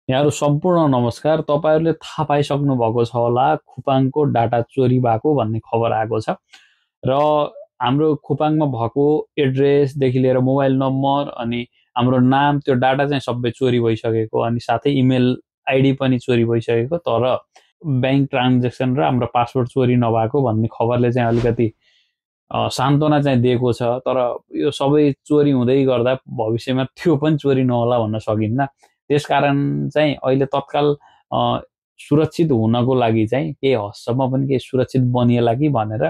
यहाँहरू सम्पूर्ण नमस्कार। तपाईहरूले थाहा पाइसक्नु भएको छ होला खुपाङको डाटा चोरी भएको भन्ने खबर आएको छ र हाम्रो खुपाङमा भएको एड्रेसदेखि लिएर मोबाइल नम्बर अनि हाम्रो नाम त्यो डाटा चाहिँ सबै चोरी भइसकेको अनि साथै इमेल आइडी पनि चोरी भइसकेको तर ब्याङ्क ट्रान्जेक्सन र हाम्रो पासवर्ड चोरी नभएको भन्ने खबरले चाहिँ अलिकति सान्त्वना चाहिँ दिएको छ। तर यो सबै चोरी हुँदै गर्दा भविष्यमा त्यो पनि चोरी नहोला भन्न सकिन्न। त्यसकारण चाहिँ अहिले तत्काल सुरक्षित हुनको लागि चाहिँ केही हदसम्म पनि केही सुरक्षित बनिएला कि भनेर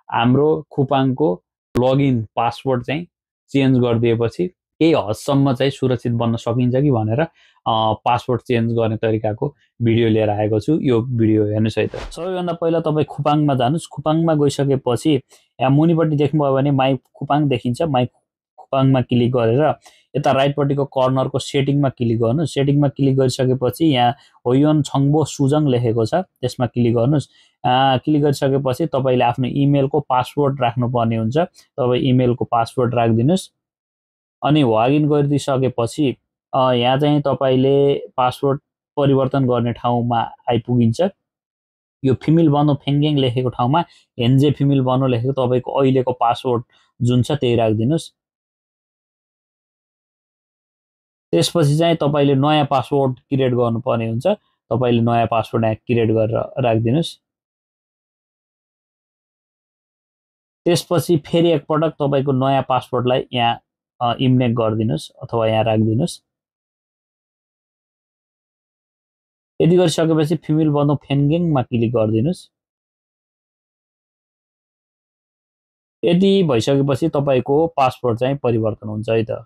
हाम्रो खुपाङको लगइन पासवर्ड चाहिँ चेन्ज गरिदिएपछि केही हदसम्म चाहिँ सुरक्षित बन्न सकिन्छ कि भनेर पासवर्ड चेन्ज गर्ने तरिकाको भिडियो लिएर आएको छु। यो भिडियो हेर्नुहोस् है त। सबैभन्दा पहिला तपाईँ खुपाङमा जानुहोस्। खुपाङमा गइसकेपछि यहाँ मुनिपट्टि देख्नुभयो भने माई खुपाङ देखिन्छ। माई खुपाङमा क्लिक गरेर यता राइटपट्टिको कर्नरको सेटिङमा क्लिक गर्नुहोस्। सेटिङमा क्लिक गरिसकेपछि यहाँ होयोन छङ्बो सुजङ लेखेको छ, त्यसमा क्लिक गर्नुहोस्। क्लिक गरिसकेपछि तपाईँले आफ्नो इमेलको पासवर्ड राख्नुपर्ने हुन्छ। तपाईँ इमेलको पासवर्ड राखिदिनुहोस् अनि लगइन गरिदिइसकेपछि यहाँ चाहिँ तपाईँले पासवर्ड परिवर्तन गर्ने ठाउँमा आइपुगिन्छ। यो फिमेल बनो फेङ्गेङ लेखेको ठाउँमा हेन्जे फिमेल बनो लेखेको तपाईँको अहिलेको पासवर्ड जुन छ त्यही राखिदिनुहोस्। त्यसपछि चाहिँ तपाईँले नयाँ पासवर्ड क्रिएट गर्नुपर्ने हुन्छ। तपाईँले नयाँ पासवर्ड यहाँ क्रिएट गरेर राखिदिनुहोस्। त्यसपछि फेरि एकपटक तपाईँको नयाँ पासवर्डलाई यहाँ इम्नेक गरिदिनुहोस् अथवा यहाँ राखिदिनुहोस्। यदि गरिसकेपछि फिमेल बनो फेन्गेङमा क्लिक गरिदिनुहोस्। यदि भइसकेपछि तपाईँको पासवर्ड चाहिँ परिवर्तन हुन्छ है त।